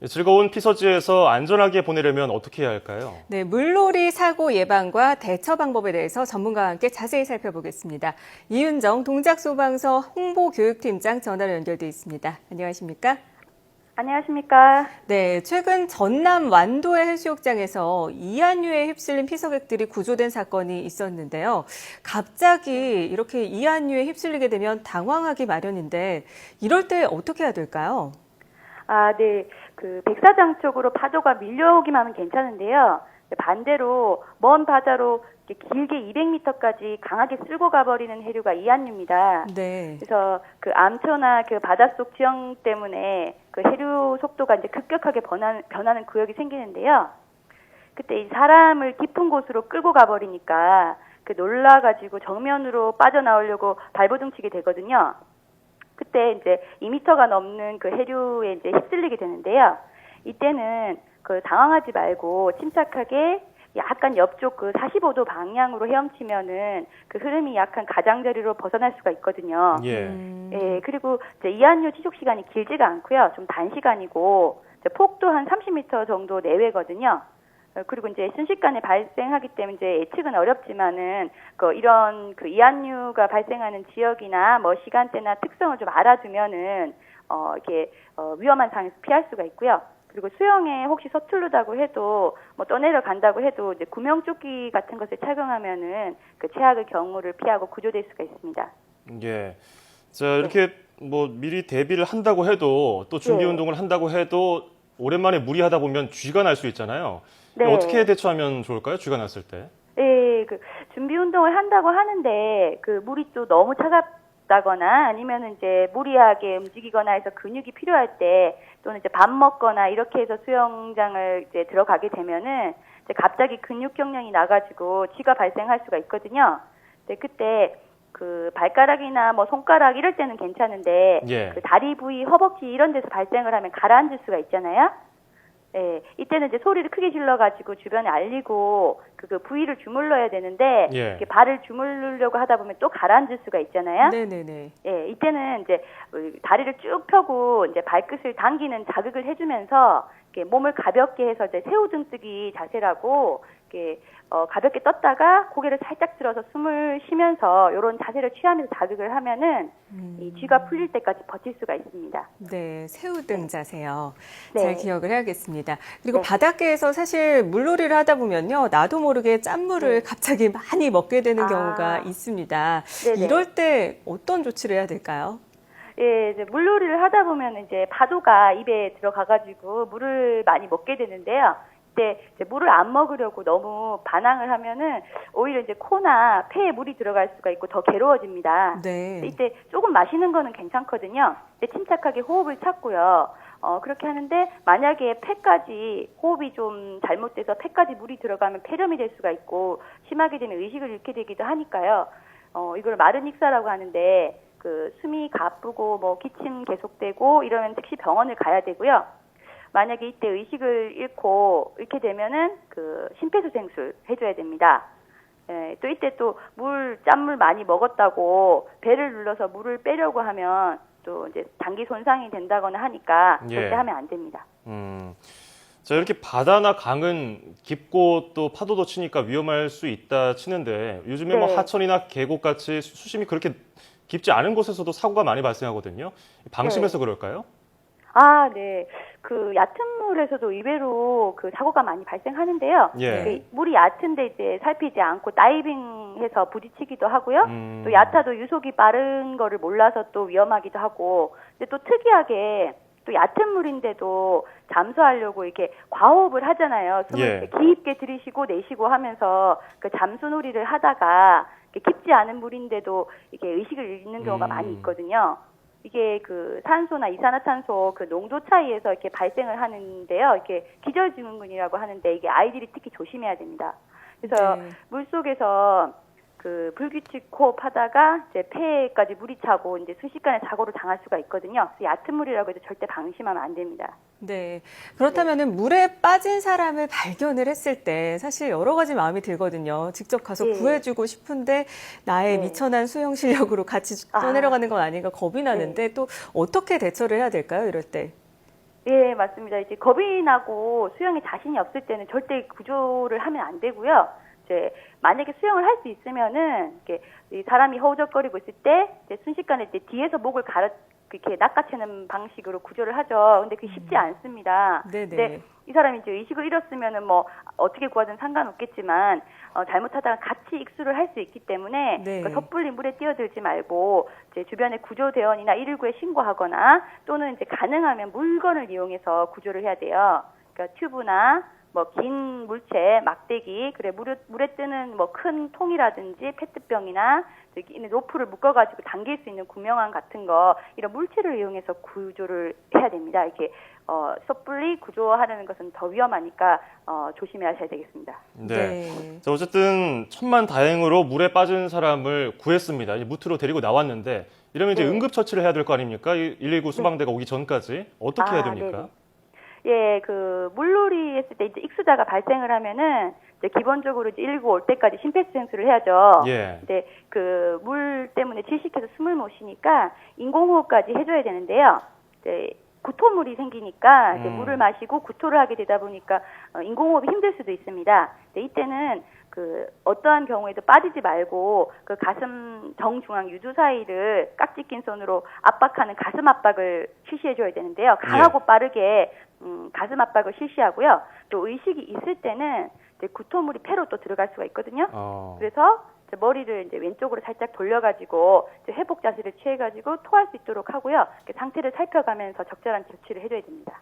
즐거운 피서지에서 안전하게 보내려면 어떻게 해야 할까요? 네, 물놀이 사고 예방과 대처 방법에 대해서 전문가와 함께 자세히 살펴보겠습니다. 이윤정 동작소방서 홍보교육팀장 전화로 연결돼 있습니다. 안녕하십니까? 안녕하십니까? 네, 최근 전남 완도의 해수욕장에서 이안유에 휩쓸린 피서객들이 구조된 사건이 있었는데요. 갑자기 이렇게 이안유에 휩쓸리게 되면 당황하기 마련인데 이럴 때 어떻게 해야 될까요? 네. 백사장 쪽으로 파도가 밀려오기만 하면 괜찮은데요. 반대로 먼 바다로 길게 200m까지 강하게 쓸고 가버리는 해류가 이안유입니다. 네. 그래서 암초나 바닷속 지형 때문에 해류 속도가 이제 급격하게 변하는 구역이 생기는데요. 그때 이 사람을 깊은 곳으로 끌고 가버리니까 놀라가지고 정면으로 빠져나오려고 발버둥치게 되거든요. 그때 이제 2m가 넘는 해류에 이제 휩쓸리게 되는데요. 이때는 당황하지 말고 침착하게 약간 옆쪽 45도 방향으로 헤엄치면은 흐름이 약한 가장자리로 벗어날 수가 있거든요. 예, 그리고 이제 이안유 지속 시간이 길지가 않고요. 좀 단시간이고 폭도 한 30m 정도 내외거든요. 그리고 이제 순식간에 발생하기 때문에 이제 예측은 어렵지만은 이런 이안유가 발생하는 지역이나 시간대나 특성을 좀 알아두면은 위험한 상황에서 피할 수가 있고요. 그리고 수영에 혹시 서투르다고 해도 떠내려 간다고 해도 이제 구명조끼 같은 것을 착용하면은 최악의 경우를 피하고 구조될 수가 있습니다. 예. 자, 이렇게 미리 대비를 한다고 해도 또 준비 운동을 한다고 해도 오랜만에 무리하다 보면 쥐가 날 수 있잖아요. 네. 어떻게 대처하면 좋을까요? 쥐가 났을 때? 네, 준비 운동을 한다고 하는데 물이 또 너무 차갑다거나 아니면 이제 무리하게 움직이거나 해서 근육이 필요할 때 또는 이제 밥 먹거나 이렇게 해서 수영장을 이제 들어가게 되면은 이제 갑자기 근육 경련이 나가지고 쥐가 발생할 수가 있거든요. 근데 그때 발가락이나 손가락 이럴 때는 괜찮은데 다리 부위, 허벅지 이런 데서 발생을 하면 가라앉을 수가 있잖아요. 네, 이때는 이제 소리를 크게 질러가지고 주변에 알리고 그 부위를 주물러야 되는데 이렇게 발을 주물르려고 하다 보면 또 가라앉을 수가 있잖아요. 네네네. 예, 이때는 이제 다리를 쭉 펴고 이제 발끝을 당기는 자극을 해주면서 이렇게 몸을 가볍게 해서 이제 새우등뜨기 자세라고 이렇게 가볍게 떴다가 고개를 살짝 들어서 숨을 쉬면서 이런 자세를 취하면서 자극을 하면은 이 쥐가 풀릴 때까지 버틸 수가 있습니다. 네, 새우등 자세요. 네. 잘 기억을 해야겠습니다. 그리고 바닷가에서 사실 물놀이를 하다 보면요, 나도 모르게 짠물을 갑자기 많이 먹게 되는 경우가 있습니다. 네네. 이럴 때 어떤 조치를 해야 될까요? 예, 이제 물놀이를 하다 보면 이제 파도가 입에 들어가가지고 물을 많이 먹게 되는데요. 이때 이제 물을 안 먹으려고 너무 반항을 하면은 오히려 이제 코나 폐에 물이 들어갈 수가 있고 더 괴로워집니다. 네. 이때 조금 마시는 거는 괜찮거든요. 이때 침착하게 호흡을 찾고요. 그렇게 하는데 만약에 폐까지 호흡이 좀 잘못돼서 폐까지 물이 들어가면 폐렴이 될 수가 있고 심하게 되면 의식을 잃게 되기도 하니까요. 이걸 마른 익사라고 하는데 숨이 가쁘고 기침 계속되고 이러면 즉시 병원을 가야 되고요. 만약에 이때 의식을 잃게 되면은 심폐소생술 해줘야 됩니다. 예, 또 이때 또 짠물 많이 먹었다고 배를 눌러서 물을 빼려고 하면 또 이제 장기 손상이 된다거나 하니까 절대 하면 안 됩니다. 자, 이렇게 바다나 강은 깊고 또 파도도 치니까 위험할 수 있다 치는데 요즘에 하천이나 계곡 같이 수심이 그렇게 깊지 않은 곳에서도 사고가 많이 발생하거든요. 방심해서 그럴까요? 네. 얕은 물에서도 의외로 사고가 많이 발생하는데요. 물이 얕은데 이제 살피지 않고 다이빙해서 부딪히기도 하고요. 또 얕아도 유속이 빠른 거를 몰라서 또 위험하기도 하고. 근데 또 특이하게 또 얕은 물인데도 잠수하려고 이렇게 과호흡을 하잖아요. 숨을 깊게 들이쉬고 내쉬고 하면서 잠수놀이를 하다가 깊지 않은 물인데도 이게 의식을 잃는 경우가 많이 있거든요. 이게 산소나 이산화탄소 농도 차이에서 이렇게 발생을 하는데요. 이렇게 기절증후군이라고 하는데 이게 아이들이 특히 조심해야 됩니다. 그래서 물속에서 불규칙 호흡하다가 이제 폐에까지 물이 차고 이제 순식간에 사고를 당할 수가 있거든요. 그래서 얕은 물이라고 해도 절대 방심하면 안 됩니다. 네. 그렇다면은 물에 빠진 사람을 발견을 했을 때 사실 여러 가지 마음이 들거든요. 직접 가서 구해주고 싶은데 나의 미천한 수영 실력으로 같이 떠내려가는 건 아닌가 겁이 나는데 또 어떻게 대처를 해야 될까요? 이럴 때? 예, 맞습니다. 이제 겁이 나고 수영에 자신이 없을 때는 절대 구조를 하면 안 되고요. 이제 만약에 수영을 할 수 있으면은 이렇게 이 사람이 허우적거리고 있을 때 이제 순식간에 이제 뒤에서 목을 이렇게 낚아채는 방식으로 구조를 하죠. 근데 그게 쉽지 않습니다. 네네. 근데 이 사람이 이제 의식을 잃었으면은 뭐 어떻게 구하든 상관없겠지만 잘못하다가 같이 익수를 할 수 있기 때문에 네. 섣불리 물에 뛰어들지 말고 이제 주변에 구조대원이나 119에 신고하거나 또는 이제 가능하면 물건을 이용해서 구조를 해야 돼요. 그러니까 튜브나 뭐 긴 물체, 막대기, 그래 물에 뜨는 뭐 큰 통이라든지 페트병이나 로프를 묶어가지고 당길 수 있는 구명함 같은 거 이런 물체를 이용해서 구조를 해야 됩니다. 이렇게 섣불리 구조하려는 것은 더 위험하니까 조심하셔야 되겠습니다. 네. 자, 어쨌든 천만다행으로 물에 빠진 사람을 구했습니다. 이제 무트로 데리고 나왔는데 이러면 이제 네. 응급처치를 해야 될 거 아닙니까? 119 소방대가 오기 전까지 어떻게 해야 됩니까? 네네. 예, 그 물놀이 했을 때 이제 익수자가 발생을 하면은 이제 기본적으로 이제 119 올 때까지 심폐소생술을 해야죠. 예. 근데 그 물 때문에 질식해서 숨을 못 쉬니까 인공호흡까지 해줘야 되는데요. 이제 구토물이 생기니까 이제 물을 마시고 구토를 하게 되다 보니까 인공호흡이 힘들 수도 있습니다. 근데 이때는 그 어떠한 경우에도 빠지지 말고 그 가슴 정중앙 유두 사이를 깍지 낀 손으로 압박하는 가슴 압박을 실시해줘야 되는데요. 강하고 빠르게 가슴 압박을 실시하고요. 또 의식이 있을 때는 이제 구토물이 폐로 또 들어갈 수가 있거든요. 그래서 이제 머리를 이제 왼쪽으로 살짝 돌려가지고 이제 회복 자세를 취해가지고 토할 수 있도록 하고요. 상태를 살펴가면서 적절한 조치를 해줘야 됩니다.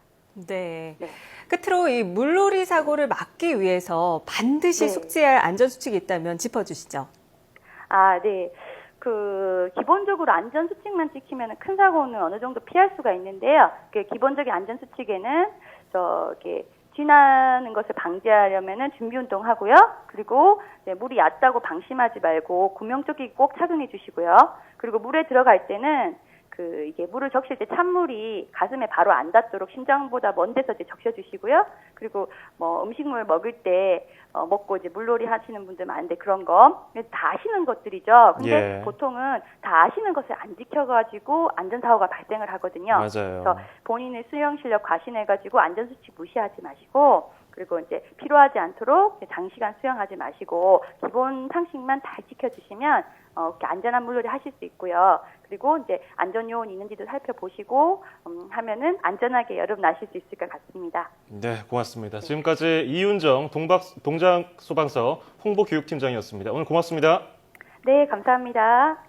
네. 네. 끝으로 이 물놀이 사고를 막기 위해서 반드시 네. 숙지해야 할 안전수칙이 있다면 짚어주시죠. 아, 네. 그 기본적으로 안전 수칙만 지키면 큰 사고는 어느 정도 피할 수가 있는데요. 그 기본적인 안전 수칙에는 이렇게 지나는 것을 방지하려면은 준비 운동하고요. 그리고 물이 얕다고 방심하지 말고 구명조끼 꼭 착용해 주시고요. 그리고 물에 들어갈 때는 이게 물을 적실 때 찬물이 가슴에 바로 안 닿도록 심장보다 먼 데서 이제 적셔주시고요. 그리고 뭐 음식물 먹을 때 먹고 이제 물놀이 하시는 분들 많은데 그런 거 다 아시는 것들이죠. 근데 예. 보통은 다 아시는 것을 안 지켜가지고 안전사고가 발생을 하거든요. 맞아요. 그래서 본인의 수영 실력 과신해가지고 안전수칙 무시하지 마시고 그리고 이제 필요하지 않도록 장시간 수영하지 마시고 기본 상식만 잘 지켜주시면 이렇게 안전한 물놀이 하실 수 있고요. 그리고 이제 안전 요원이 있는지도 살펴보시고 하면은 안전하게 여름 나실 수 있을 것 같습니다. 네, 고맙습니다. 지금까지 이윤정 동작소방서 홍보교육팀장이었습니다. 오늘 고맙습니다. 네, 감사합니다.